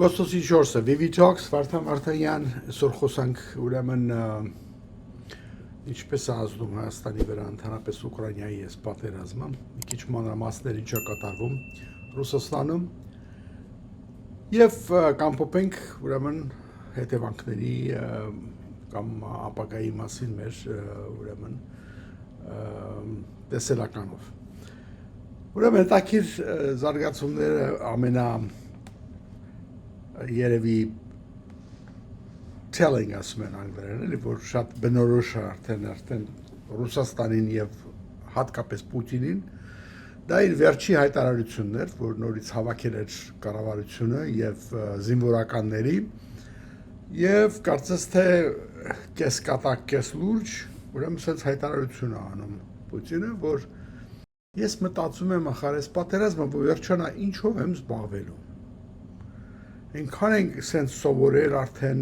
Օգոստոսի 4-ը VV Talks Վարդան Վարդանյան այսօր խոսանք ուրեմն ինչպես է ազդում Հայաստանի վրա ընդհանրապես Ուկրաինայի այս պատերազմը, մի քիչ մանրամասներ ինչ է կատարվում Ռուսաստանում եւ կամփոփենք ուրեմն հետևանքների կամ ապագայի մասին մեր ուրեմն տեսելականով։ Ուրեմն հետաքրքիր զարգացումները ամենա երևի telling ասում են անգլերեն, էլի որ շատ բնորոշ է արդեն Ռուսաստանին եւ հատկապես Պուտինին, դա իր վերջի հայտարարությունն էր, որ նորից հավաքել էր կառավարությունը եւ զինվորականների եւ կարծես թե կես կատակ, կես լուրջ, ուրեմն sense հայտարարություն է անում Պուտինը, որ ես մտածում եմ ախար այս պատերազմը որ վերջանա ինչով եմ զբաղվելու։ Այնքան ենք sense սովորել արդեն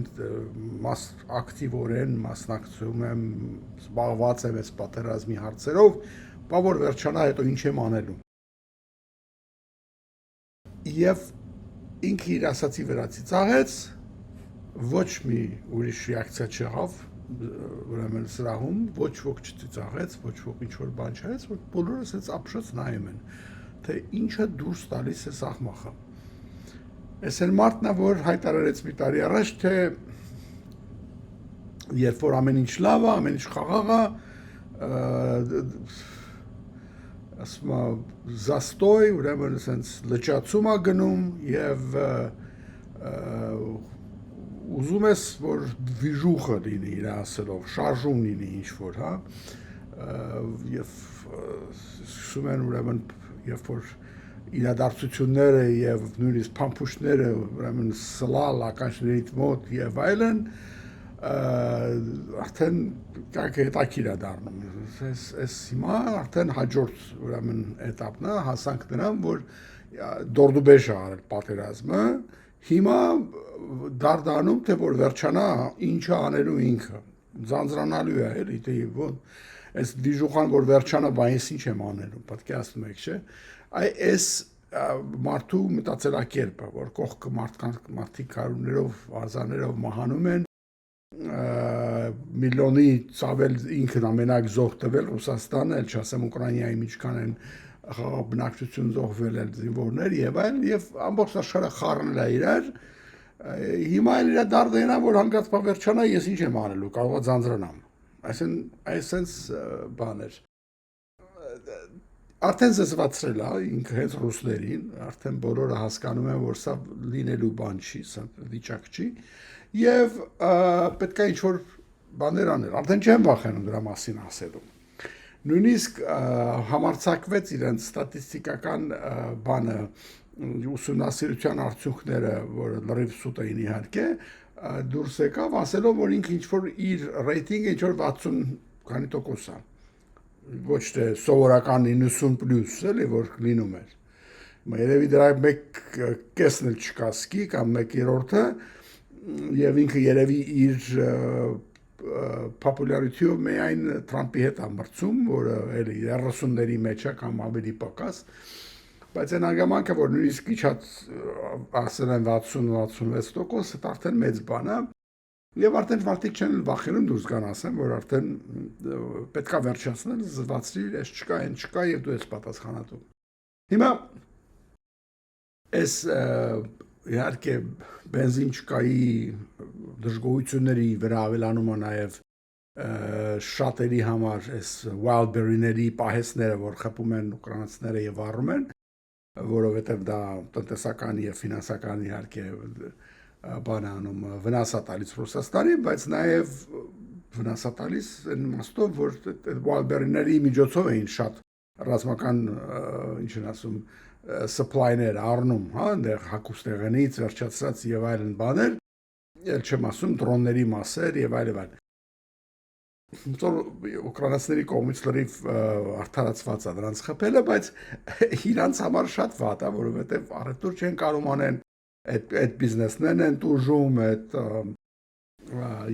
ակտիվորեն մասնակցում եմ, զբաղված եմ այս պատերազմի հարցերով, բա որ վերջանա հետո ինչ եմ անելու։ Եվ ինքը իր ասացի վրա ծիծաղեց, ոչ մի ուրիշ ռեակցիա չեղավ, ուրեմն սրահում ոչ ոք չծիծաղեց, ոչ ոք ինչ որ բան չարեց, որ բոլորը ասեց ապշած նայում են, թե ինչը դուրս տալիս է սահմախը։ Այս էլ մարդն է, որ հայտարարեց մի տարի առաջ, թե երբ որ ամեն ինչ լավ է, ամեն ինչ խաղաղ է, ասում է զաստոյ, ուրեմն ասենց լճացում է գնում եւ ուզում ես, որ վիժուխը լինի իր ասելով, շարժում լինի ինչ-որ, հա, եւ սկսում են ուրեմն, երբ որ իրադարձությունները եւ նույնիսկ փամփուշտները ուրեմն սլալ ականջներից մոտ եւ այլն արդեն կայքը հետաքրիր է դառնում այս հիմա արդեն հաջորդ ուրեմն этаպն է հասանք նրան որ դորդուբեժ է արել պատերազմը հիմա դարդանում թե որ վերջանա ինչը անելու ինքը ձանձրանալու է էլի թե այս դիժուխան որ վերջանա բա ես ինչ եմ անելու պատկերացնում եք չէ այս մարդու մտածելակերպը, որ կողքը մարդիկ կարուններով, արձաններով մահանում են, միլիոնի ծավել ինքն ամենակ զոհ տվել Ռուսաստանը, էլ չասեմ Ուկրաինայի միջքան են բնակչություն զոհվել էլ զինվորներ եւ այլն եւ ամբողջ աշխարհը խառնել է իրար հիմա էլ իր դարդենա որ հանգած վերջանա ես ինչ եմ անելու կարող է ձանձրանամ այսինքն բաներ Արդեն զզվացրել է ինքը հենց ռուսներին, արդեն բոլորը հասկանում են, որ սա լինելու բան չի, սա վիճակ չի, եւ պետք է ինչ-որ բաներ անել, արդեն չեն վախենում դրա մասին ասելու։ Նույնիսկ համարձակվեց իրենց ստատիստիկական բանը ուսումնասիրության արդյունքները, որը լրիվ սուտ էին իհարկե, դուրս եկավ, ասելով, որ ինքը ինչ-որ իր ռեյտինգը ինչ-որ 60% է։ Ոչ թե սովորական 90+ էլի որ լինում էր։ Երևի դրա մեկ կեսն էլ չկա սկի կամ 1/3-ը եւ ինքը երևի իր պոպուլարիթիով միայն Թրամփի հետ է մրցում, որը էլի 30-ների մեջ է կամ ավելի պակաս, բայց այն հանգամանքը որ նույնիսկ իջած ասել են 60-66%, դա արդեն մեծ բան է։ Եվ արդեն մարդիկ չեն վախենում դուրս գան ասեն, որ արդեն պետքա վերջացնել, զվացրիր, այս չկա, այն չկա եւ դու ես պատասխանատու։ Հիմա այս իհարկե բենզին չկայի դժգոհությունների վրա ավելանում է նաեւ շատերի համար այս wildberry-ների պահեսները, որ խփում են ուկրաինացիները եւ առնում են, որովհետեւ դա տնտեսական եւ ֆինանսական իհարկե բան անում վնաս է տալիս Ռուսաստանին, բայց նաև վնաս է տալիս այն իմաստով, որ wildberry-ների միջոցով էին շատ ռազմական, ինչ են ասում, supply-ներ առնում, հա, այնտեղ հագուստեղենից վերջացած եւ այլն բաներ, ել չեմ ասում դրոնների մասեր եւ այլն։ Ուկրաինացիների կողմից լրիվ արդարացված է դրանց խփելը, բայց իրանց համար շատ վատ է, որովհետեւ առևտուր չեն կարող անեն այդ բիզնեսներն են տուժում, այդ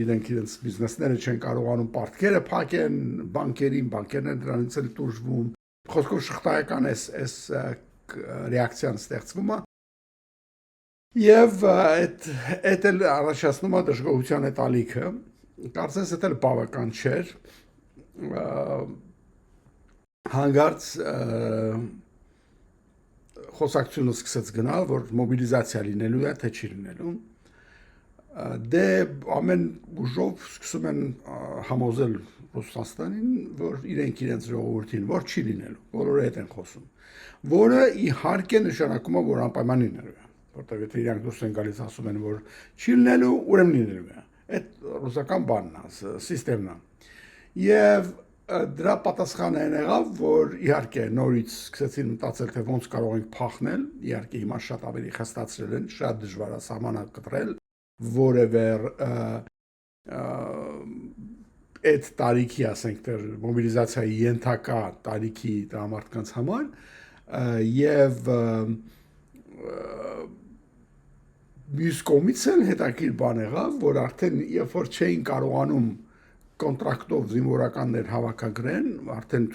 իրենք բիզնեսները չեն կարողանում պարտքերը փակեն բանկերն են դրանից էլ տուժվում։ Խոսքով շղթայական այս ռեակցիան ստեղծվում է Եվ այդ էլ առաջացնում է դժգոհության այդ ալիքը, կարծես դա էլ բավական չէր, հանգարց խոսակցությունը սկսեց գնալ, որ մոբիլիզացիա լինելու է, թե չի լինելու, դե ամեն ուժով սկսում են համոզել Ռուսաստանին, որ իրենց ժողովրդին, որ չի լինելու, բոլորը հետ են խոսում, որը իհարկե նշանակում է, որ անպայման լինելու է, որտեղ եթե իրանք դուրս են գալիս ասում են, որ չի լինելու, ուրեմն լինելու է, այդ ռուսական բանն է, սիստեմն է, եւ դրա պատասխանը այն եղավ, որ իհարկե նորից սկսեցին մտածել, թե ոնց կարող ենք փախնել, իհարկե հիմա շատ ավելի խստացրել են, շատ դժվար է սահմանը կտրել, որևէ այդ տարիքի, ասենք, դեռ մոբիլիզացիայի ենթակա տարիքի տղամարդկանց համար եւ մյուս կողմից էլ հետաքրքիր բան եղավ, որ արդեն երբ որ չէին կարողանում կոնտրակտով զինվորականներ հավաքագրեն, արդեն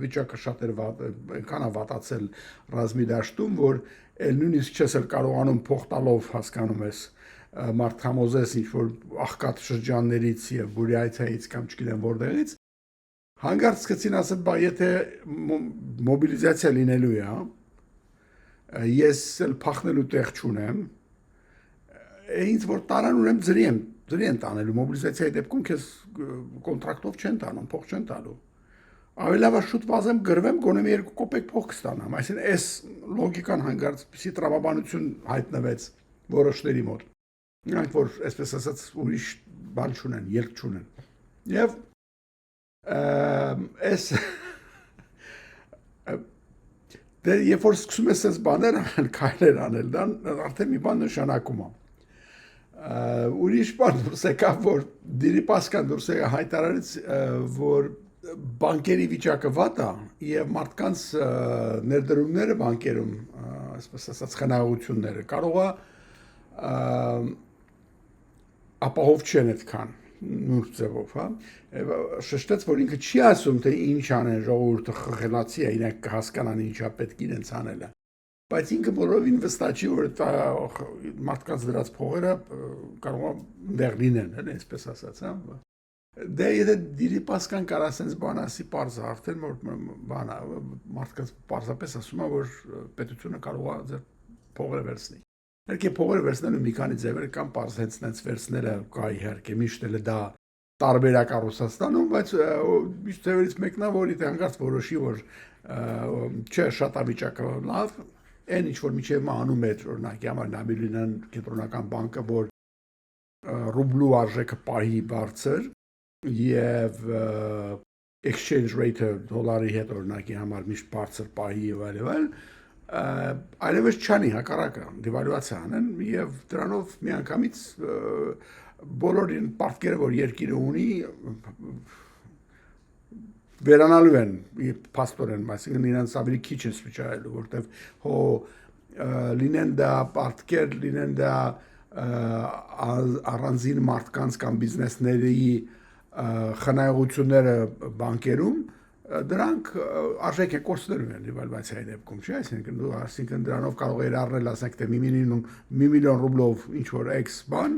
վիճակը շատ էր այնքան ավատացել ռազմի դաշտում, որ էլ նույնիսկ չես էլ կարողանում փոխտալով հասկանում ես մարդ համոզես ինչ որ աղքատ շրջաններից եւ Բուրյաթիայից կամ չգիտեմ որտեղից հանգարց սկսեցին ասել, բա եթե մոբիլիզացիա լինելու է, ես էլ փախնելու տեղ չունեմ, ինձ որ տարան ուրեմն ձրի են տանելու մոբիլիզացիայի դեպքում քեզ կոնտրակտով չեն տանում, փող չեն տալու։ Ավելի լավ է շուտ վազեմ գրվեմ, գոնե մի 2 կոպեկ փող կստանամ։ Այսինքն այս լոգիկան հանգարց պիսի տրամաբանություն հայտնվեց որոշների մոտ։ Նրանք որ այսպես ասած ուրիշ բան չունեն, ելք չունեն։ Եվ այս դե երբ որ սկսում ես այս բաներ անել, քայլեր անել, դա արդեն մի բան նշանակում է։ Ուրիշ բան դուրս եկավ, որ Դիրիպասկան դուրս եկա հայտարարեց, որ բանկերի վիճակը վատ է եւ մարդկանց ներդրումները բանկերում, այսպես ասած, խնայողությունները կարող է ապահով չեն այդքան նուրբ ձևով, հա, շշտեց, որ ինքը չի ասում, թե ինչ անեն ժողովուրդը խխելացի է, իրենք կհասկանան ինչա պետք իրենց անելը, բայց ինքը բոլորովին վստահ չի, որ մարդկանց դրած փողերը կարող է դեղ լինեն, էլ այսպես ասած, հա, դե եթե Դիրիպասկան կար ասենց բան ասի պարզը, արդեն որ բան մարդկանց պարզապես ասում է, որ պետությունը կարող է ձեր փողերը վերցնի։ Իհարկե փողերը վերցնելու մի քանի ձևեր կան, պարզ հենց վերցնելը կա իհարկե միշտ էլ դա տարբերակ է Ռուսաստանում, բայց միշտ ձևերից մեկն է, որ եթե հանգարց որոշի, որ չէ շատ ավիճակը լավ, այն ինչ որ միջև անում է, օրինակի համար Նաբիլինան կենտրոնական բանկը, որ ռուբլու արժեքը պահի բարձր եւ exchange rate-ը դոլարի հետ օրինակի համար միշտ բարձր պահի եւ այլ այլևս չանի հակառակը դեվալուացիա անեն եւ դրանով միանգամից բոլորին պարտքերը որ երկիրը ունի վերանալու են փաստորեն, այսինքն իրենց ավելի քիչ են սվիճարելու, որտեվ հո լինեն դա պարտքեր, լինեն դա առանձին մարդկանց կամ բիզնեսների խնայողությունները բանկերում դրանք արժեք են կորցնելու են դեվալվացիայի դեպքում, չէ՞, այսինքն դրանով կարող է առնել, ասենք, թե մի միլիոն ռուբլով ինչ որ X բան,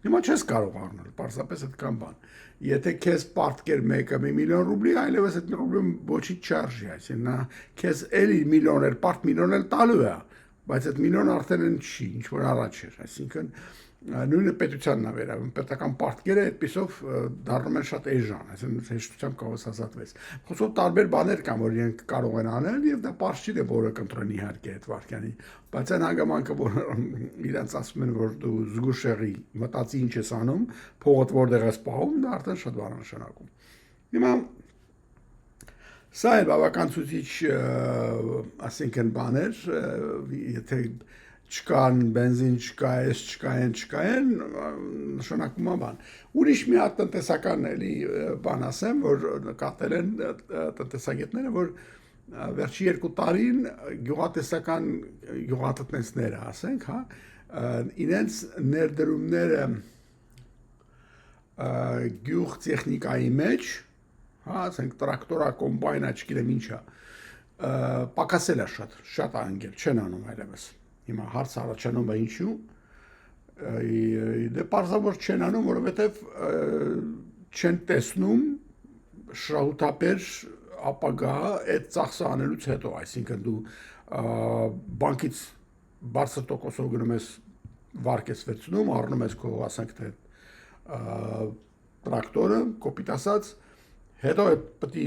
հիմա չես կարող առնել, պարզապես այդքան բան։ Եթե քեզ պարտքեր մեկը մի միլիոն ռուբլի, այլևս այդ ռուբլում ոչինչ չարժի, այսինքն քեզ էլի միլիոն էլ պարտ միլիոն էլ տալու է, բայց այդ միլիոն արդեն չի, ինչ որ առաջ էր, այսինքն նույնը պետությանն է վերաբերում, պետական պարտքերը այդպիսով դառնում են շատ էժան, այսինքն հեշտությամբ կարող է ազատվես։ Խոսքով տարբեր բաներ կան, որ իրենք կարող են անել եւ դա պարզ չի, թե որը կընտրեն իհարկե այդ վարքյանի, բայց այն հանգամանքը, որ իրենց ասում են, որ դու զգուշեղի մտածի ինչ ես անում, փողդ որտեղ ես պահում, դա արդեն շատ բան նշանակում։ Հիմա սա է բավական ցուցիչ, ասենք բաներ, եթե չկան, բենզին չկա, չկա, նշանակում է բան։ Ուրիշ մի հատ տնտեսական էլի բան ասեմ, որ կատել են տնտեսագետները, որ վերջի 2 տարին գյուղատնտեսական գյուղատնտեսները, ասենք, հա, իրենց ներդրումները գյուղ տեխնիկայի մեջ, հա, ասենք տրակտորա, կոմբայնա, չգիտեմ ինչա, պակասել է շատ անգել, չեն անում այլևս։ Հիմա հարց առաջանում է ինչու։ Դե պարզավոր չեն անում, որովհետև չեն տեսնում շահութաբեր ապագա այդ ծախսը անելուց հետո, այսինքն դու բանկից բարձր տոկոսով գնում ես վարկ ես վերցնում, առնում ես քո ասենք թե տրակտորը, կոպիտ ասած, հետո պետք է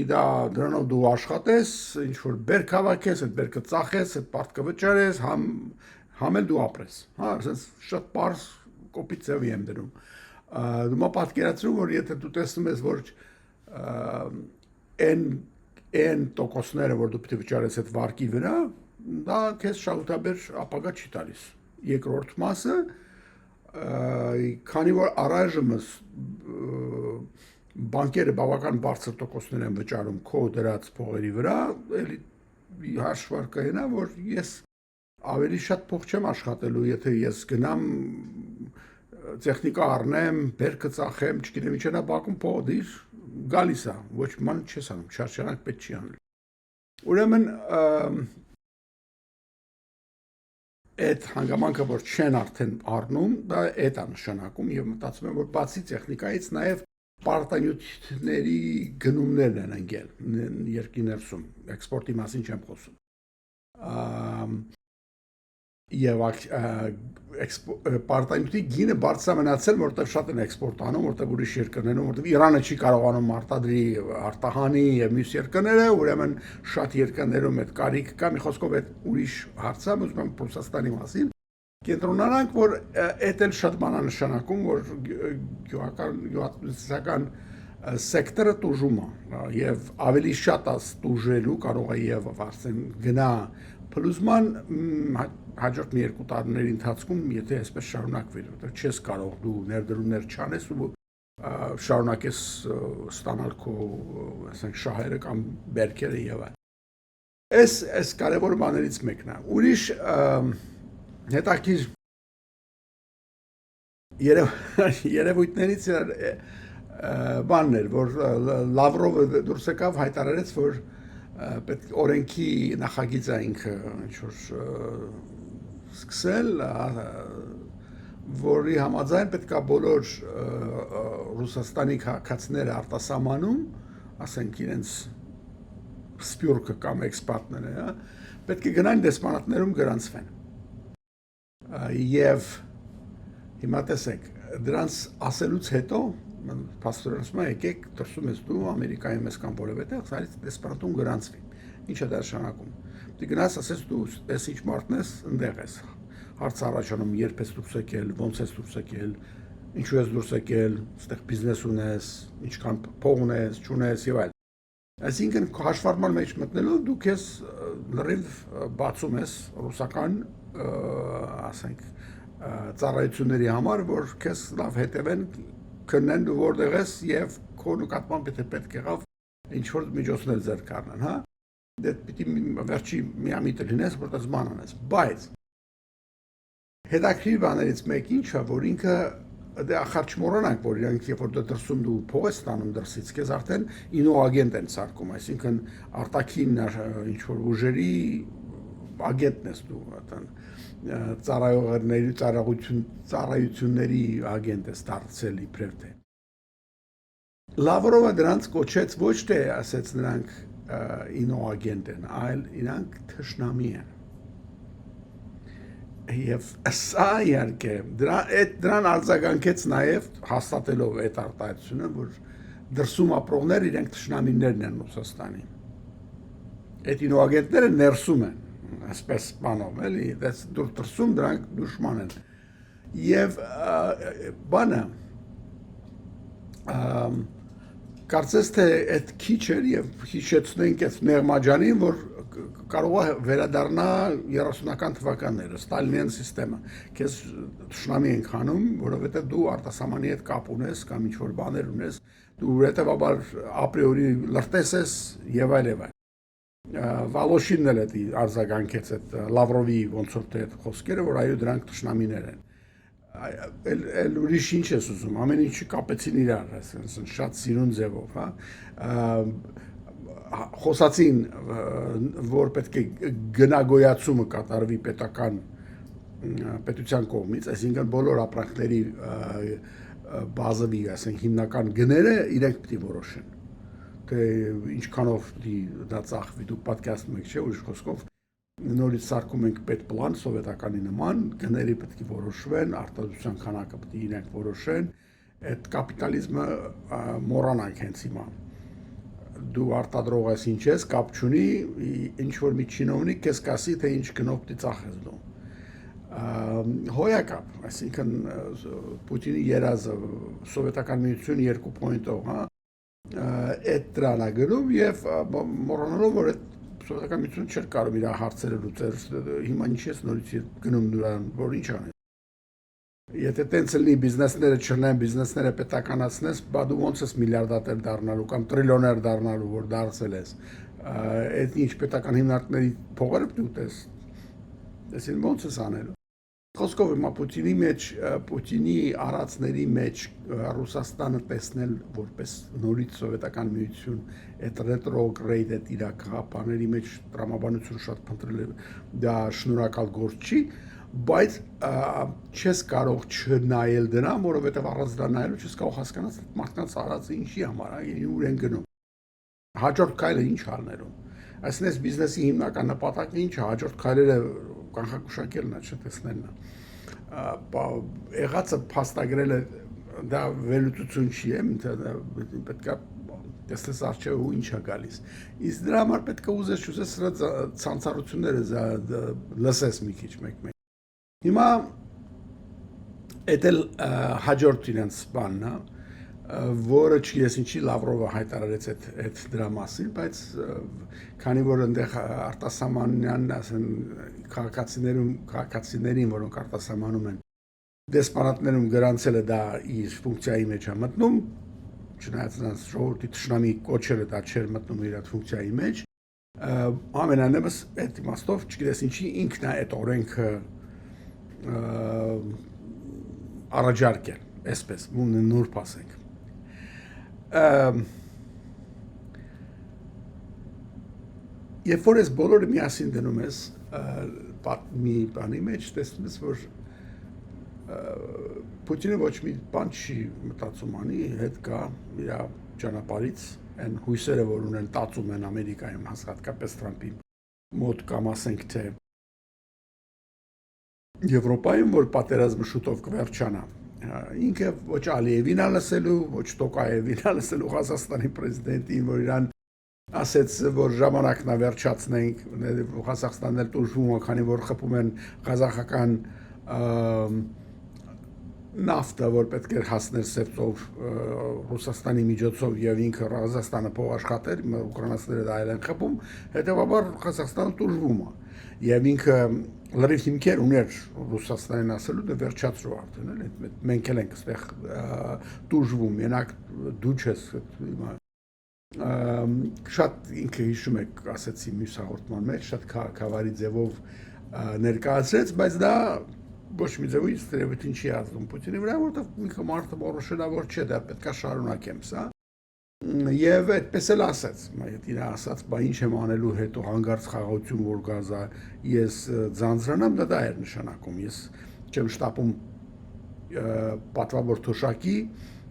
դրանով դու աշխատես, ինչ որ բերք հավաքես, այդ բերքը ծախես, այդ պարտքը վճարես, համ էլ դու ապրես, հա, ասես շատ պարզ կոպիտ ձևի եմ դնում։ Դու մա պատկերացրու, որ եթե դու տեսնում ես, որ այն տոկոսները, որ դու պետք է վճարես այդ վարկի վրա, դա քեզ շահութաբեր ապագա չի տալիս։ Երկրորդ մասը, քանի որ առայժմս բանկերը բավական բարձր տոկոսներ են վճարում քո դրած փողերի վրա, էլի հաշվար կհենա, որ ես ավելի շատ փող չեմ աշխատելու, եթե ես գնամ տեխնիկա առնեմ, բերքը ծախեմ, չգիտեմ ինչա բակում փող դիր, գալիս է, ոչ ման չես անում, շարժանակ պետք չի անել։ Ուրեմն այդ հանգամանքը, որ չեն արդեն առնում, դա այդ է նշանակում եւ մտածում եմ, որ բացի տեխնիկայից նաեւ պարտանյութերի գնումներն են ընկել երկրի ներսում, էքսպորտի մասին չեմ խոսում։ Եվ պարտանյութի գինը բարձր մնացել, որտեղ շատ են էքսպորտ անում, որտեղ ուրիշ երկրներում, որտեղ Իրանը չի կարողանում արտադրի, արտահանի եւ մյուս երկրները, ուրեմն շատ երկրներում այդ կարիք կա, մի խոսքով այդ ուրիշ հարց է, ուզում եմ Ռուսաստանի մասին կենտրոնանանք, որ այդ էլ շատ բան է նշանակում, որ գյուղատնտեսական սեկտորը տուժում է եւ ավելի շատ է տուժելու կարող է եւ արդեն գնա փլուզման հաջորդ մի երկու տարիների ընթացքում, եթե այսպես շարունակվի, որտեղ չես կարող դու ներդրումներ չանես ու շարունակես ստանալ քո, ասենք, շահերը կամ բերքերը եւ այլն։ Այս կարևոր բաներից մեկն է։ Ուրիշ հետաքրքիր երևույթներից բանն էր, որ Լավրովը դուրս եկավ հայտարարեց, որ պետք օրենքի նախագիծը ինքը ինչ-որ սկսել, որի համաձայն պետք է բոլոր Ռուսաստանի քաղաքացիները արտասահմանում, ասենք իրենց սպյուրքը կամ էքսպատները, պետք է գնային դեսպանատներում գրանցվեն։ Եվ հիմա տեսեք, դրանց ասելուց հետո Պաստորը ասում է, եկեք, դրսում ես դու, Ամերիկայում ես կամ որևէ տեղ, սարից դեսպանատում գրանցվի։ Ինչ է դա նշանակում։ Դու գնաս, ասես դու ես ինչ մարդն ես, ընդեղ ես։ Հարց առաջանում, երբ ես դուրս եկել, ոնց ես դուրս եկել, ինչու ես դուրս եկել, այստեղ բիզնես ունես, ինչքան փող ունես, չունես եւ այլն։ Այսինքն հաշվառման մեջ մտնելով դու քեզ լրիվ բացում ես ռուսական, ասենք, ծառայությունների համար, որ քեզ լավ հետևեն, քննեն դու որտեղ ես եւ քո նկատմամբ պետք եղավ ինչ որ միջոցներ ձեռք առնեն, հա։ Դե պիտի վերջի միամիտ լինես, որտեղ զման անես։ Բայց հետաքրքիր բաներից մեկը ինչ է, որ ինքը դե ախր չմոռանանք, որ իրանք երբ որ դրսում դու փող ես ստանում դրսից, քեզ արդեն ինոագենտ են սարքում, այսինքն արտաքին ինչ որ ուժերի ագենտն ես դու, այդան ծառայությունների ագենտ ես դարձել իբրև թե։ Լավրովը դրանց կոչեց ոչ թե ասեց նրանք ինոագենտ են, այլ իրանք թշնամի են։ Եվ սա իհարկե դրան արձագանքեց նաև հաստատելով այդ արտահայտությունը, որ դրսում ապրողներ իրենք թշնամիներն են Ռուսաստանի։ Այդ ինոագենտները ներսում են, այսպես բանով, էլի, դուր դրսում դրանք դուշման են։ Եվ բանը կարծես թե այդ քիչ էր եւ հիշեցնենք այդ Նեղմաջանին, որ կարող է վերադառնա 30-ական թվականները, Ստալինյան համակարգը։ Քեզ թշնամի են քանում, որովհետեւ դու արտասահմանի հետ կապ ունես կամ ինչ-որ բաներ ունես, դու հետեւաբար ապրիորի լրտես ես եւ այլ եւ այլ։ Վալոշինն էլ է արձագանքեց այդ Լավրովի ոնց որ թե այդ խոսքերը, որ այո դրանք թշնամիներ են։ Էլ ուրիշ ինչ ես ուզում, ամեն ինչը կապեցին իրար, ասեն շատ սիրուն ձևով, հա։ Խոսացին, որ պետք է գնագոյացումը կատարվի պետական պետության կողմից, այսինքն բոլոր ապրանքների բազովի, ասենք հիմնական գները իրենք պետք է որոշեն։ Թե ինչքանով դա ծախվի, դուք պատկերացնում եք, չէ՞, ուրիշ խոսքով նորից սարքում ենք պետպլան սովետականի նման, գների պետք է որոշվեն, արտադրության քանակը պետք է իրենք որոշեն, այդ կապիտալիզմը մոռանանք հենց հիմա։ Դու արտադրող ես ինչ ես, կապ չունի, ինչ որ մի չինովնիկ քեզ կասի, թե ինչ գնով պետք է ծախես դու։ Հոյակապ, այսինքն Պուտինի երազը սովետական միություն 2 պոինտով, հա, այդ դրան է գրում եւ մոռանալով որ այդ սովետական միությունը չէր կարող իր հարցերը լուծել, հիմա ինչ ես նորից գնում նրան, որ ինչ անես։ Եթե տենց լինի բիզնեսները չլինեն, բիզնեսները պետականացնես, բա դու ոնց ես միլիարդատեր դառնալու կամ տրիլիոներ դառնալու, որ դարձել ես։ Այդ ինչ պետական հիմնարկների փողերը պետք է ուտես։ Այսինքն ոնց ես անելու։ Խոսքով հիմա Պուտինի մեջ, Պուտինի արածների մեջ Ռուսաստանը տեսնել որպես նորից սովետական միություն, այդ ռետրոգրեյդ այդ իր քաղաքների մեջ տրամաբանություն շատ փնտրել է, դա շնորհակալ գործ չի, բայց չես կարող չնայել դրան, որովհետև առանց դրա նայելու չես կարող հասկանալ մարդկանց արածը ինչի համար է, ուր են գնում։ Հաջորդ քայլը ինչ անելու։ Այսինքն բիզնեսի հիմնական նպատակը ինչ է, հաջորդ քայլերը կանխագուշակելն է, չտեսնելն է։ Եղածը փաստագրելը դա վերլուծություն չի, պետք է տեսնես արժեքը ու ինչ է գալիս։ Իսկ դրա համար պետք է ուզես սրա ցանցառությունները լսես մի քիչ մեկ-մեկ։ Հիմա էդ էլ հաջորդ իրենց բանն է, որը չգիտես ինչի Լավրովը հայտարարեց այդ դրա մասին, բայց քանի որ այնտեղ արտասահմանյան, ասեն քաղաքացիներին, որոնք արտասահմանում են, դեսպանատներում գրանցելը դա իր ֆունկցիայի մեջ է մտնում, չնայած նրանց ժողովրդի թշնամի կոչերը դա չէր մտնում իր այդ ֆունկցիայի մեջ, ամենանևս այդ իմաստով չգիտես ինչի ինքն է այդ օրենքը առաջարկել, այսպես, նուրբ ասենք։ Երբ որ ես բոլորը միասին դնում ես մի բանի մեջ, տեսնում ես, որ Պուտինը ոչ մի բան չի մտածում անի, հետ կա իր ճանապարհից, այն հույսերը, որ ունեն տածում են Ամերիկայում, հատկապես Թրամփի մոտ կամ ասենք թե Եվրոպայում, որ պատերազմը շուտով կվերջանա։ Ինքը ոչ Ալիևին է լսելու, ոչ Տոկաևին է լսելու Ղազախստանի պրեզիդենտին, որ իրան ասեց, որ ժամանակն է վերջացնենք, Ղազախստանն էլ տուժվում է, քանի որ խփում են ղազախական նավթը, որ պետք է հասներ Սևծով Ռուսաստանի միջոցով եւ ինքը Ղազախստանը փող աշխատեր, ուկրաինացիները դա են խփում, հետեւաբար Ղազախստանը տուժվում է։ Եվ ինքը լրիվ հիմքեր ուներ Ռուսաստանին ասելու, դե վերջացրու արդեն, էլի մենք էլ ենք այստեղ տուժվում, մենակ դու չես շատ ինքը հիշում եք, ասեցի մյուս հաղորդման մեջ, շատ քաղաքավարի ձևով ներկայացրեց, բայց դա ոչ մի ձևով ստերեոտիպ չի ազդում Պուտինի վրա, որովհետև ինքը մարդը որոշել է, որ չէ, դա պետք է շարունակեմ սա։ Եվ այդպես էլ ասաց, իր ասաց, բա ինչ եմ անելու հետո հանգարց խաղաղություն որ գազա, ես ձանձրանամ, դա էր նշանակում, ես չեմ շտապում պատվավոր թոշակի,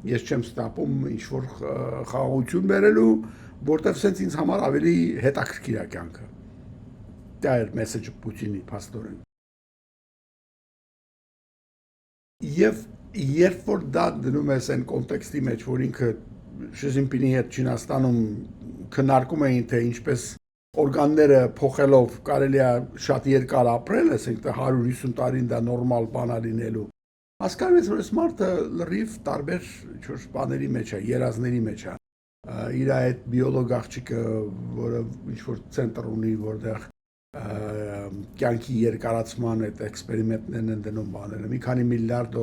ես չեմ շտապում ինչ-որ խաղաղություն բերելու, որտև սենց ինձ համար ավելի հետաքրքիր է կյանքը։ Դա էր մեսեջը Պուտինի փաստորեն։ Եվ երբ որ դա դնում ես այն կոնտեքստի մեջ, որ ինքը Շիզինպինի հետ Չինաստանում քննարկում էին, թե ինչպես օրգանները փոխելով կարելի է շատ երկար ապրել, ասենք 150 տարին դա նորմալ բան է լինելու։ Հասկանում ես, որ այս մարդը լրիվ տարբեր ինչ-որ բաների մեջ է, երազների մեջ է։ Իր այդ բիոլոգ աղջիկը, որը ինչ-որ ցենտր ունի, որտեղ կյանքի երկարացման այդ էքսպերիմենտներն են դնում բաները, մի քանի միլիարդ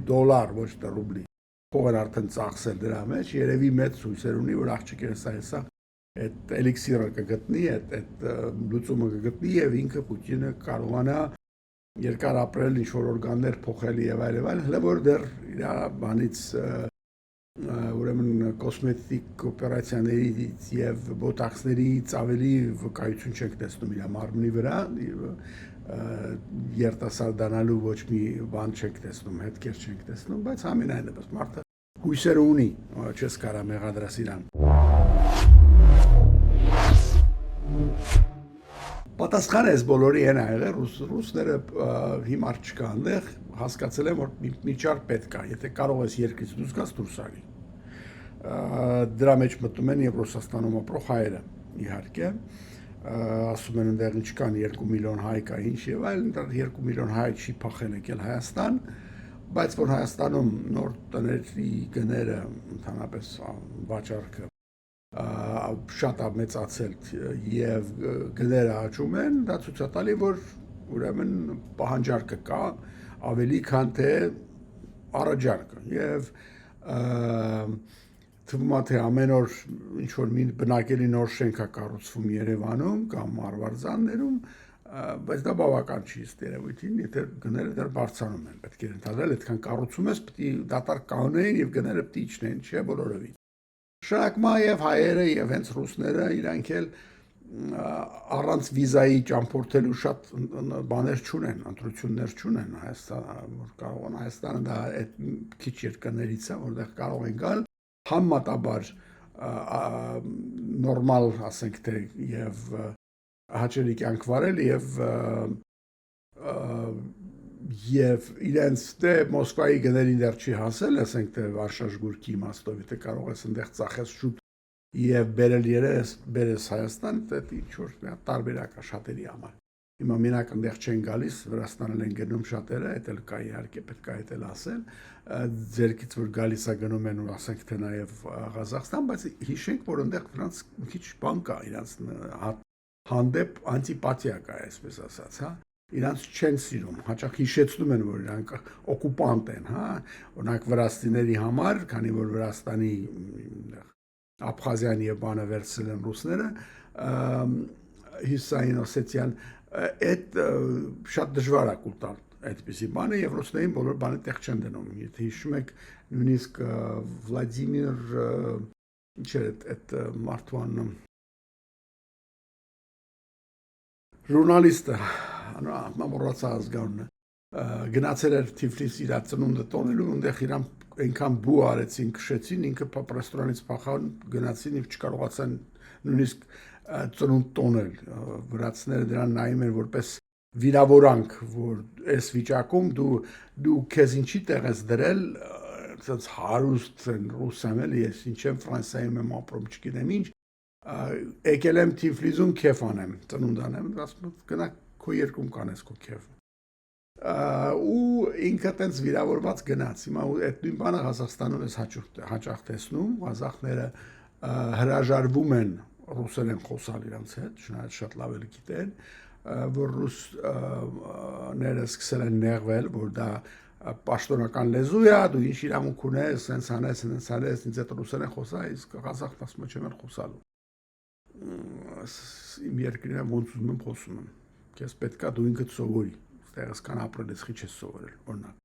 դոլար, ոչ թե ռուբլի։ Փողն արդեն ծախսել դրա մեջ, երևի մեծ հույսեր ունի, որ աղջիկը հեսա այդ էլիքսիրը կգտնի, այդ լուծումը կգտնի եւ ինքը Պուտինը կարողանա երկար ապրել, ինչ-որ օրգաններ փոխել եւ այլն, հələ որ դեռ իր բանից ուրեմն կոսմետիկ օպերացիաներից եւ բոտաքսներից ավելի վկայություն չենք տեսնում իր մարմնի վրա, երիտասարդանալու ոչ մի բան չենք տեսնում, հետքեր չենք տեսնում, բայց ամենայնիվս մարդը հույսեր ունի, չես կարա մեղադրես իրան։ Պատասխանը այս բոլորի են աղել, ռուսները հիմար չկա այնտեղ, հասկացել եմ, որ մի ճար պետք է, եթե կարող ես երկրից դուրս գաս, դուրս արի։ Դրա մեջ մտնում են եւ Ռուսաստանում ապրող հայերը, իհարկե, ասում են այնտեղ ինչ կան 2 միլիոն հայ կա, ինչ եւ այլն, 2 միլիոն հայ չի փախել եկել Հայաստան, բայց որ Հայաստանում նոր տների գները ընդհանրապես վաճառքը շատ է մեծացել եւ գները աճում են, դա ցույց է տալի, որ ուրեմն պահանջարկը կա ավելի քան թե առաջարկը եւ թվում է թե ամեն օր ինչ որ մի բնակելի նոր շենք է կառուցվում Երևանում կամ Արվարձաններում, բայց դա բավական չի ըստ երևույթին, եթե գները դեռ բարձրանում են, պետք է ընդհանրել, այդքան կառուցում ես, պետք է դատարկ կանոնային եւ գները պետք է իջնեն, չէ բոլորովին։ Շարակմա եւ հայերը եւ հենց ռուսները իրանք էլ առանց վիզայի ճամփորդելու շատ բաներ չունեն, ընտրություններ չունեն Հայաստան, որ կարող են Հայաստանը դա այդ քիչ երկրներից է, որտեղ կարող են գալ համեմատաբար նորմալ, ասենք թե եւ հաճելի կյանք վարել եւ իրենց դե Մոսկվայի գներին դեռ չի հասել, ասենք թե Վարշաշգուրքի իմաստով, եթե կարող ես այնտեղ ծախես շուտ եւ բերել բերես Հայաստան, դա ինչ որ տարբերակ է շատերի համար։ Հիմա մենակ այնտեղ չեն գալիս, Վրաստանն են գնում շատերը, դա էլ կա իհարկե, պետք է դա ասել, ձերքից որ գալիս է գնում են ու ասենք թե նաեւ Ղազախստան, բայց հիշենք, որ այնտեղ նրանց քիչ բան կա, իրենց հանդեպ անտիպաթիա կա, այսպես ասած, հա։ Իրանց չեն սիրում, հաճախ հիշեցնում են, որ իրանք օկուպանտ են, հա, օրինակ վրաստիների համար, քանի որ Վրաստանի Աբխազիան եւ բանը վերցրել են ռուսները, Հյուսային Օսետիան, այդ շատ դժվար է կուտալ այդպիսի բանը եւ ռուսներին բոլոր բանը տեղ չեն դնում։ Եթե հիշում եք, նույնիսկ Վլադիմիր ինչ էր այդ մարդուան ժուրնալիստը մամորացա ազգանունը գնացել էր Թիֆլիս իր ծնունդը տոնելու, այնտեղ իրան այնքան բու արեցին, քշեցին, ինքը ռեստորանից փախան, գնացին եւ չկարողացան նույնիսկ ծնունդ տոնել։ Վրացիները դրան նայում են որպես վիրավորանք, որ այս վիճակում դու քեզ ինչի տեղ ես դրել, ասած հարուստ ռուսան էլի, ես ինչ եմ Ֆրանսիայում եմ ապրում, չգիտեմ ինչ, եկել եմ Թիֆլիզում քեֆ անեմ, ծնունդ անեմ, ասում գնա քո երկում կանես քո քեֆ։ Ու ինքը տենց վիրավորված գնաց։ Հիմա այդ նույն բանը Ղազախստանում ես հաճախ տեսնում, ղազախները հրաժարվում են ռուսերեն խոսալ իրենց հետ, չնայած շատ լավ էլ գիտեն, որ ռուսները սկսել են նեղվել, որ դա պաշտոնական լեզու է, դու ինչ իրավունք ունես, սենց անես, ինձ հետ ռուսերեն խոսա, իսկ ղազախն ասում է չեմ խոսալու։ Իմ երկրին եմ ոնց ուզում եմ խոսում եմ։ Քեզ պետքա դու ինքդ սովորի, ստեղս կան ապրել ես, չի սովորել, օրինակ։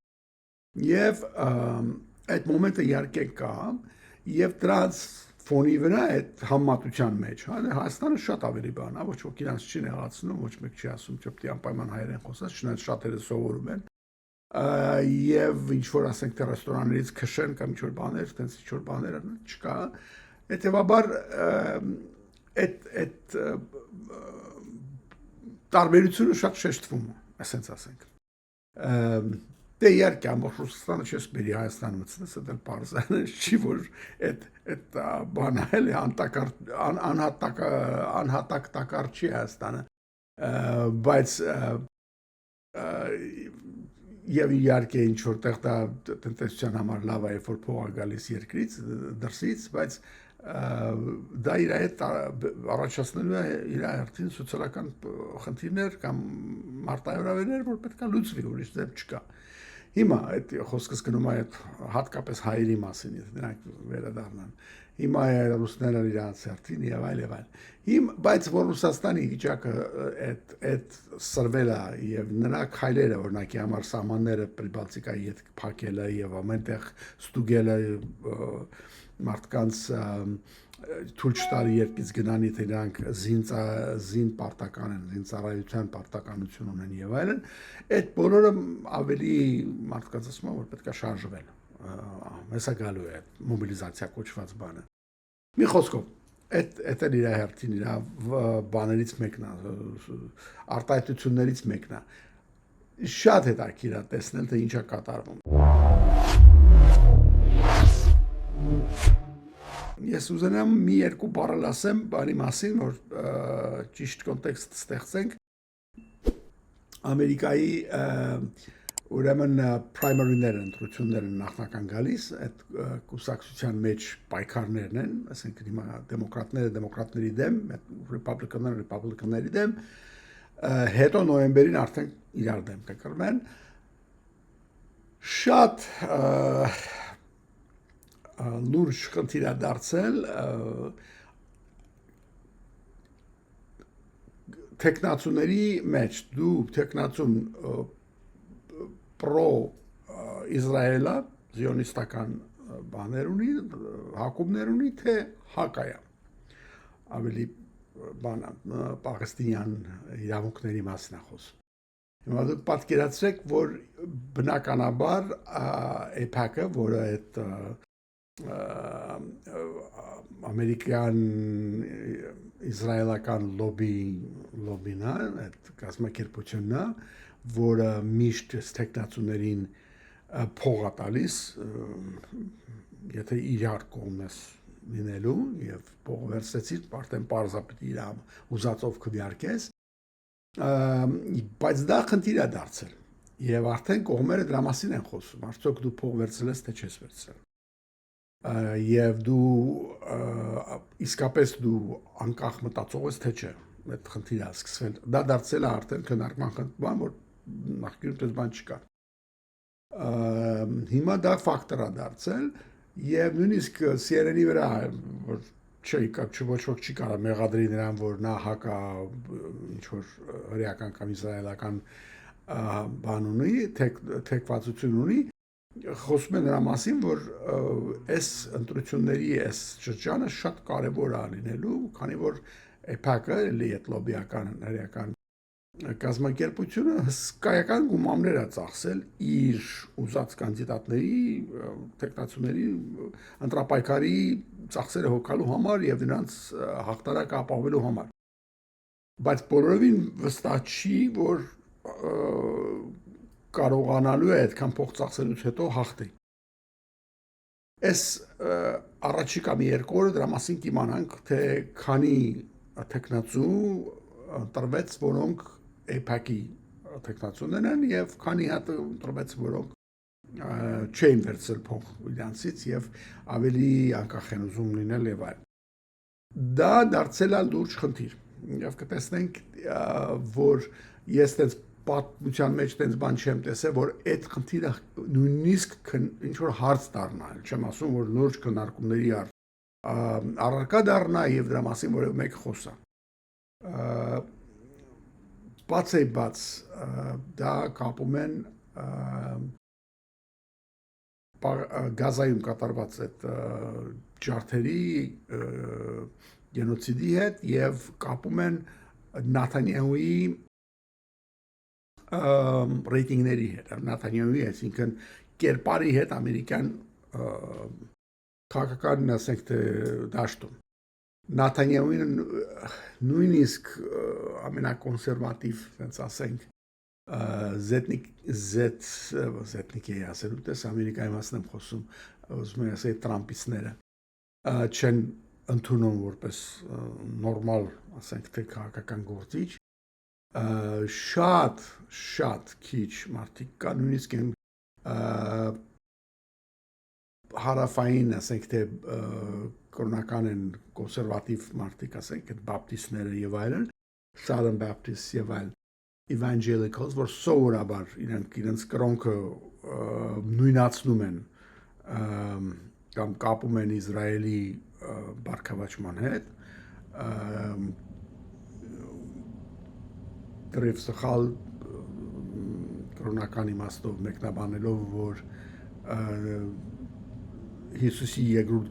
Եվ այդ մոմենտը իհարկե կա, եւ դրանց ֆոնի վրա այդ համատության մեջ, հա, Հայաստանը շատ ավելի բան է, ոչ ոք իրանց չի նեղացնում, ոչ մեկ չի ասում, թե պետք է անպայման հայերեն խոսած, չնայած շատերը սովորում են։ Եվ ինչ որ ասենք թե ռեստորաններից քշեն կամ ինչ որ բաներ, տենց ինչ որ բաներ չկա, հետեւաբար այդ տարբերությունը շատ շեշտվում է, ասենց ասենք։ Դե իհարկե ամբողջ Ռուսաստանը չես բերի Հայաստան մտցնես, դա պարզ է, չի որ այդ բանը էլի անհատակ տակար չի Հայաստանը, բայց եւ իհարկե ինչ որտեղ դա տնտեսության համար լավ է, երբ որ փող է գալիս երկրից, դրսից, բայց դա իր հետ առաջացնելու է իր հերթին սոցիալական խնդիրներ կամ մարտահրավերներ, որ պետք է լուծվի, ուրիշ ձև չկա։ Հիմա այդ խոսքս գնում է հատկապես հայերի մասին, եթե նրանք վերադառնան։ Հիմա ռուսները իրանց հերթին եւ այլ։ Բայց որ Ռուսաստանի վիճակը այդ սրվել է եւ նրա քայլերը, օրինակի համար սահմանները Պրիբալտիկայի հետ փակելը եւ ամենտեղ ստուգելը մարդկանց թույլ չտալի երկից գնանի թե նրանք զին պարտական են, զինծառայության պարտականություն ունեն եւ այլն, այդ բոլորը ավելի մարդկանց ասում են, որ պետք է շարժվել։ Հեսա գալու է մոբիլիզացիա կոչված բանը։ Մի խոսքով, այդ էլ իր հերթին իր բաներից մեկն է, արտահայտություններից մեկն է։ Շատ հետաքրքիր է տեսնել թե ինչ է կատարվում։ Ես ուզենամ մի երկու բառ ասեմ բանի մասին, որ ճիշտ կոնտեքստ ստեղծենք։ Ամերիկայի ուրեմն primary-ները, ընտրությունները նախնական գալիս, այդ կուսակցության մեջ պայքարներն են, ասենք հիմա դեմոկրատների դեմ, ռիպաբլիկանների դեմ, հետո նոյեմբերին արդեն իրար դեմ կկրվեն։ Շատ լուրջ խնդիր է դարձել տեխնացուների մեջ դու տեխնացուն պրո Իսրայելը զիոնիստական բաներ ունի, հակումներ ունի, թե հակայա ավելի բանա պաղեստինյան իրավունքների մասին է խոսում։ Հիմա դուք պատկերացրեք, որ բնականաբար AIPAC-ը, որը այդ ամերիկյան իսրայելական լոբին է, այդ կազմակերպությունն է, որը միշտ տեխնացուներին փող է տալիս, եթե իրար կողմես լինելու եւ փող վերցեցիր, արդեն պարզապես իր ուզածով քվեարկես, բայց դա խնդիր է դարձել եւ արդեն կողմերը դրա մասին են խոսում, արդյոք դու փող վերցրել ես թե չես վերցրել։ Եվ դու իսկապես դու անկախ մտածող ես թե չէ, այդ խնդիրը սկսվել։ Դա դարձել է արդեն քննարկման խնդրում, որ նախկինում դες բան չկար։ Հիմա դա ֆակտոր է դարձել եւ նույնիսկ CNN-ի վրա որ ոչ ոք չի կարող մեղադրի նրան, որ նա հակա ինչ որ հրեական կամ իսրայելական բան ունի, թեկվածություն ունի, խոսում են նրա մասին, որ այս ընտրությունների այս շրջանը շատ կարևոր է լինելու, քանի որ AIPAC-ը, այդ լոբիական հրեական կազմակերպությունը հսկայական գումարներ է ծախսել իր ուզած կանդիդատների, տեխնացուների ընտրապայքարի ծախսերը հոգալու համար եւ նրանց հաղթանակը ապահովելու համար։ Բայց բոլորովին վստահ չի, որ կարողանալու է այդքան փող ծախսելուց հետո հաղթի։ Այս առաջիկա մի երկու օրը դրա մասին կիմանանք, թե քանի տեխնացու ընտրվեց, որոնք AIPAC-ի տեխնացուներն են եւ քանի հատ ընտրվեց, որոնք չեն վերցրել փող իրանցից եւ ավելի անկախ են ուզում լինել եւ այլն։ Դա դարձել է լուրջ խնդիր։ Եվ կտեսնենք, որ ես այդպես պատմության մեջ տենց բան չեմ տեսել, որ այդ խնդիրը նույնիսկ ինչ որ հարց դառնա, չեմ ասում, որ լուրջ քննարկումների առարկա դառնա եւ դրա մասին որ մեկ խոսա։ Բաց դա կապում են Գազայում կատարված այդ ջարդերի գենոցիդի հետ եւ կապում են Նաթանյահուի ռեյտինգների հետ, Նաթանյահուի, այսինքն կերպարի հետ ամերիկյան քաղաքական ասենք թե դաշտում։ Նաթանյահուին նույնիսկ ամենակոնսերվատիվ, ասենք ասենք, զեթնիկի ասելու տես Ամերիկայի մասն եմ խոսում, ուզում եմ ասել Տրամպիստները չեն ընդունում որպես նորմալ, ասենք թե քաղաքական գործիչ, շատ քիչ մարդիկ կա, նույնիսկ են հարավային, ասենք թե կրոնական են կոնսերվատիվ մարդիկ, ասենք այդ բապտիստները եւ այլն, Southern Baptists եւ այլն, evangelicals, որ սովորաբար իրենց կրոնքը նույնացնում են կամ կապում են Իսրայելի բարգավաճման հետ, դրև սխալ կրոնական իմաստով մեկնաբանելով, որ Հիսուսի երկրորդ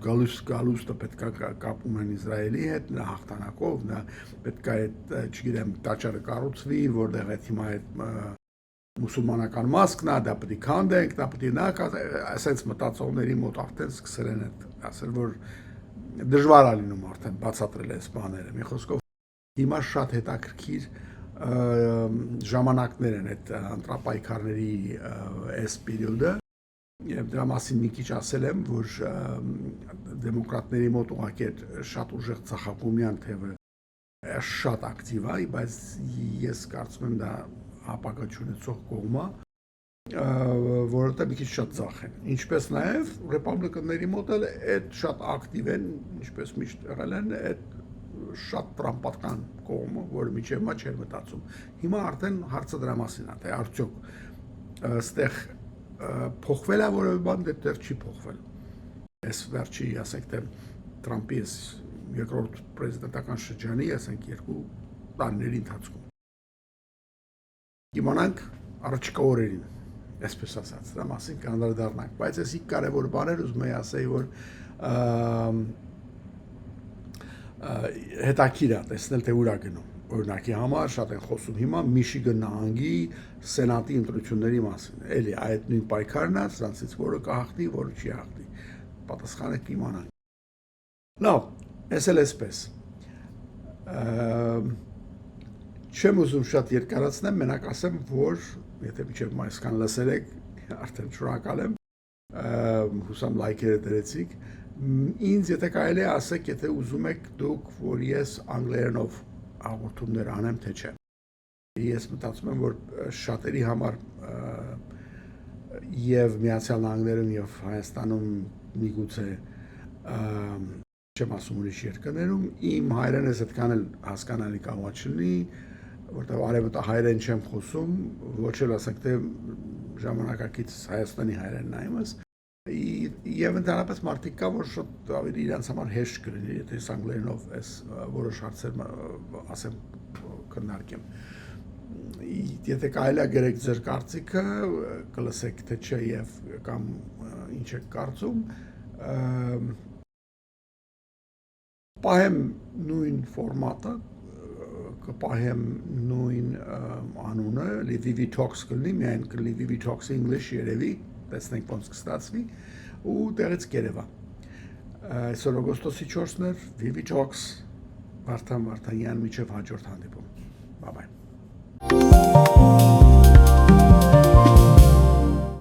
գալուստը պետք է կապում են Իսրայելի հետ, նա հաղթանակով, նա պետք է այդ, չգիտեմ, տաճարը կառուցվի, որտեղ այդ հիմա այդ մուսուլմանական մասկն է, դա պետք է քանդենք, դա պետք է նա, այսպես մտածողների մոտ արդեն սկսել են այդ ասել, որ դժվար է լինում արդեն բացատրել այս բաները։ Մի խոսքով հիմա շատ հետաքրքիր ժամանակներ են այդ ընտրապայքարների այս պերիոդը եւ դրա մասին մի քիչ ասել եմ, որ դեմոկրատների մոտ ուղղակի շատ ուժեղ ցախակումյան թևը շատ ակտիվ է, բայց ես կարծում եմ դա ապակա չունեցող կողմը, որովհետեւ մի քիչ շատ ցախ են։ Ինչպես նաեւ ռեպուբլիկանների մոտ էլ այդ շատ ակտիվ են, ինչպես միշտ եղել են, այդ շատ տրամպատական կողմը, որը միջև մա չէր մտածում։ Հիմա արդեն հարցը դրա մասին է, թե արդյոք այստեղ փոխվել է որևէ բան, դեռ չի փոխվել։ Այս վերջի, ասենք թե Թրամփի երկրորդ պրեզիդենտական շրջանի, ասենք 2 տարիների ընթացքում։ Իմանանք առաջիկա օրերին, այսպես ասած, դրա մասին կանդրադառնանք, բայց էսի կարևոր բաներ ուզում եմ ասեի, որ հետաքրքիր է տեսնել թե ուր է գնում։ Օրինակի համար շատ են խոսում հիմա Միշիգան նահանգի սենատի ընտրությունների մասին։ Էլի այդ նույն պայքարն է, սրանցից որը կհաղթի, որը չի հաղթի։ Պատասխանը կիմանանք։ Լավ, ես էլ էսպես։ Չեմ ուզում շատ երկարացնեմ, մենակ ասեմ, որ եթե մինչև այսքան լսել եք, արդեն շնորհակալ եմ, հուսամ լայքերը դրեցիք։ Ինձ եթե կարելի է ասեք, եթե ուզում եք դուք, որ ես անգլերենով հաղորդումներ անեմ, թե չէ։ Ես մտածում եմ, որ շատերի համար եւ Միացյալ Նահանգներում եւ Հայաստանում միգուցե չեմ ասում ուրիշ երկրներում, իմ հայրենս այդքան էլ հասկանալի կարող չլինի, որտեղ արևմտահայերեն չեմ խոսում, ոչ էլ ասենք թե ժամանակակից Հայաստանի հայերենն է իմս։ Եվ ընդհանրապես մարդիկ կա, որ շատ ավելի իրենց համար հեշտ կլինի, եթե ես անգլերենով այս որոշ հարցեր ասեմ քննարկեմ։ Եթե կարելի է գրեք ձեր կարծիքը, կլսեք թե չէ եւ կամ ինչ եք կարծում, պահեմ նույն ֆորմատը, կպահեմ նույն անունը, Vivi Talks կլինի, միայն կլինի Vivi Talks English երևի, տեսնենք ոնց կստացվի ու տեղից կերևա։ Այսօր օգոստոսի 4-ն էր, Vivi Talks Վարդան Վարդանյան միջև հաջորդ հանդիպում։ Bye bye։